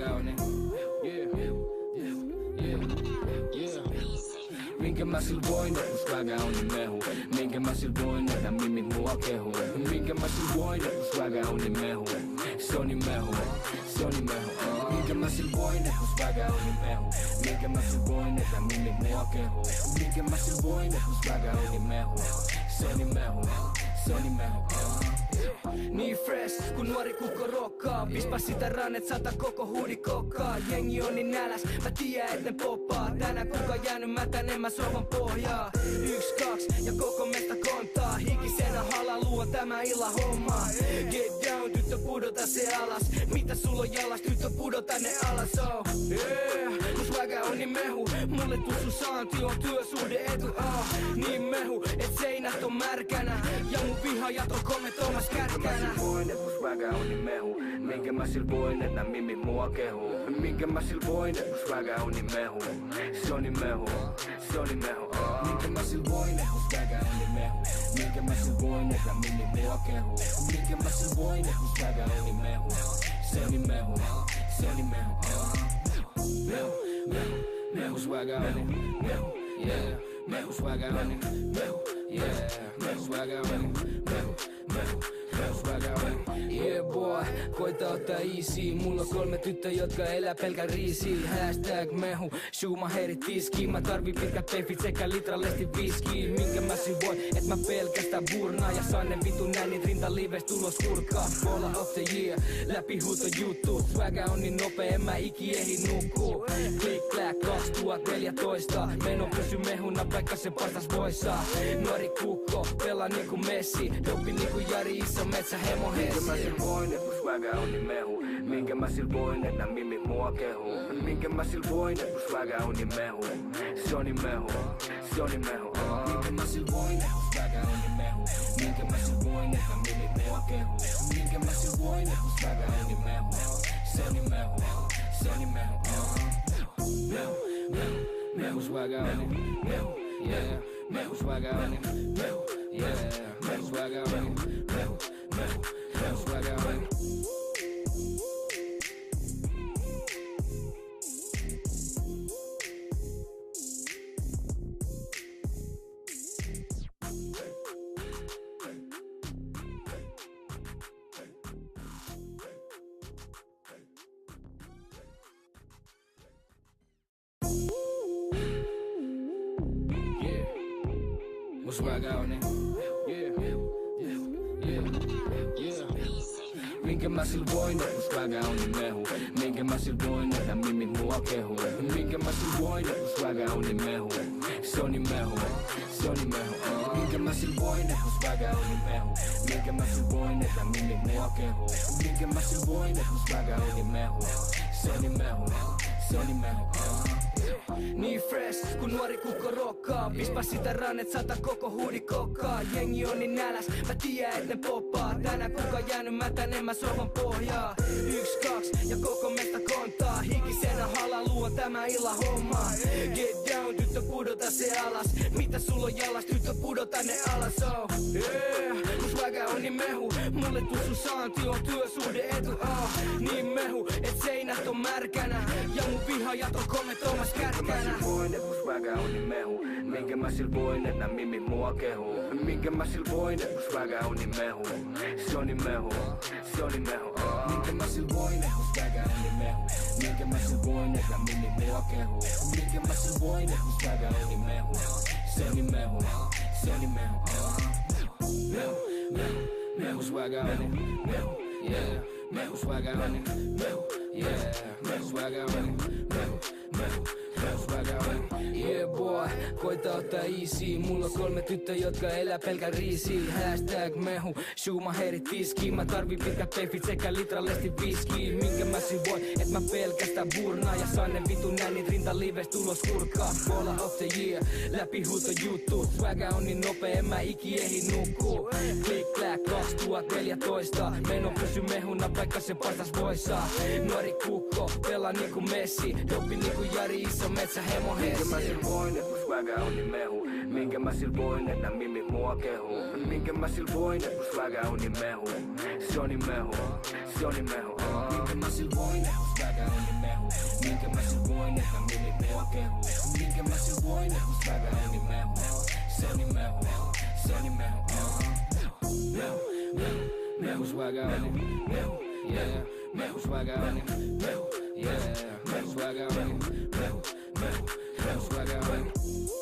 swagger on it. Minkä mä sil voin, kun swagger on niin mehu. Minkä mä sil voin, että mimit mua kehu. Minkä mä sil voin, kun swagger on niin mehu. Se on niin mehu, se on niin mehu. Minkä mä sil voin, kun swagger on niin mehu. Minkä mä sil voin, että mimit mua kehu. Minkä mä sil voin, kun swagger on niin mehu. Se on niin mehu, se on niin mehu. Niin fresh, kun nuori kukko rokkaa. Pispa sitä rannet, sata koko huudi kokkaa. Jengi on niin näläs, mä tiedän et ne poppaa. Tänään kuka jäänyt mätän, mä sohvan pohjaa. 1, 2 ja koko mesta kontaa. Hikisenä halalu on tämä illan homma. Get down, tyttö pudota se alas. Mitä sulla on jalas, tyttö pudota ne alas. Oh, yeah, kun swagger on niin mehu. Mulle tussu saanti on työsuhde etu. Niin mehu, et seinät on märkänä. Ja mun vihajat on kommentoimas kärkänä. Minkä mä sil voin, kun swagger on niin mehu. Minkä mä sil voin, että mimi mua kehu. Minkä mä sil voin, kun swagger on niin mehu. Se on niin mehu, se on niin mehu. Minkä mä sil voin, kun swagger on niin mehu. Minkä mä sil voin, että mimi mua kehu. Minkä mä sil voin, kun swagger on niin mehu. Se on niin mehu, se on niin mehu. Mehu, mehu, mehu swagger on niin mehu. Yeah, mehu swagger on niin mehu. Yeah, mehu swagger on niin mehu. Mehu, swagger on. Yeah boy, koita ottaa easy. Mulla on 3 tyttöä, jotka elää pelkän riisiin. Hashtag mehu, Schumacherit tiskiin. Mä tarvin pitkät pefit sekä litrallisesti viskiin. Minkä mä sin voin, et mä pelkästään burnaa. Ja saan ne vitun nännit rintalives tulos kurkkaa. Bola of the year, läpi huuto juttu. Swagger on niin nopea, en mä iki ehdi nukkuu. Click clack 2014. Meno pysy mehuna, vaikka se paistas voissa. Nuori kukko, pelaa niinku Messi. Dopi niinku Jari iso metsä hemo Hessi. Minkä mä sil voin, kun swagger on niin mehu. Minkä mä sil voin, että mimit mua kehu. Minkä mä sil voin, kun swagger on niin mehu. Se on niin mehu, se on niin mehu. Minkä mä sil voin, kun swagger on niin mehu. Minkä mä sil voin, että mimit mua kehu. Minkä mä sil voin, kun swagger on niin mehu. Se on niin mehu, se on niin mehu. Mehu, mehu, mehu swagger on niin mehu. Yeah, mehu swagger on niin mehu. Yeah, mehu swagger on niin mehu. Mehu, mehu swagger on niin. Mun swagger on niin. Minkä mä sil voin, kun swagger on niin mehu. Minkä mä sil voin, että mimit mua kehu. Minkä mä sil voin, kun swagger on niin mehu. Se on niin mehu, se on niin mehu. Minkä mä sil voin, kun swagger on niin mehu. Minkä mä sil voin, että mimit mua kehu. Minkä mä sil voin, kun swagger on niin mehu. Se on niin mehu, se on niin mehu. Niin fresh, kun nuori kukko rokkaa. Pispa sitä rannet, sata koko huudi kokkaa. Jengi on niin näläs, mä tiedän et ne poppaa. Tänään kuka jäänyt mätän, mä sohvan pohjaa. 1, 2 ja koko mesta kontaa. Hikisenä halalu on tämä illan homma. Get down, tyttö pudota se alas. Mitä sulla on jalas, tyttö pudota ne alas. Oh, yeah, kun swagger on niin mehu. Mulle tussu saanti on työsuhde etu. Niin mehu, et seinät on märkänä. Ja mun vihajat on kommentoimas kärkänä. Minkä mä sil voin, kun swagger on niin mehu. Minkä mä sil voin, että mimit mua kehu. Minkä mä sil voin, kun swagger on niin mehu. Se on niin mehu, se on niin mehu. Minkä mä sil voin, kun swagger on niin mehu. Minkä mä sil voin, että mimit mua kehu. Minkä mä sil voin, kun swagger on niin mehu. Se on niin mehu, se on niin mehu. Mehu, mehu, mehu swagger on niin mehu. Yeah, mehu swagger on niin mehu. Yeah, mehu swagger on niin mehu. Mehu, mehu swagger on. Yeah boy, koita ottaa easy. Mulla on 3 tyttöä, jotka elää pelkän riisiin. Hashtag mehu, Schumacherit tiskiin. Mä tarvin pitkät pefit sekä litrallisesti viskiin. Minkä mä sin voin, et mä pelkästään burnaa. Ja saan ne vitun nännit rintalives tulos kurkkaa. Bola of the year, läpi huuto juttu. Swagger on niin nopea, en mä iki ehdi nukkuu. Click clack 2014. Meno pysy mehuna, vaikka se paistas voissa. Nuori kukko, pelaa niinku Messi. Dopi niinku Jari iso metsä hemo Hessi. Minkä mä sil voin, kun swagger on niin mehu. Minkä mä sil voin, että mimit mua kehu. Minkä mä sil voin, kun swagger on niin mehu. Se on niin mehu, se on niin mehu. Minkä mä sil voin, kun swagger on niin mehu. minkä mä silvoin, että mimit mua kehuu. Minkä mä silvoin, että swagga on niin mehu. Se on niin mehu, se on niin mehu. Mehu swagga on niin mehu, yeah. Mehu swagga on niin mehu, yeah. Mehu swagga on niin mehu, mehu swagga on niin.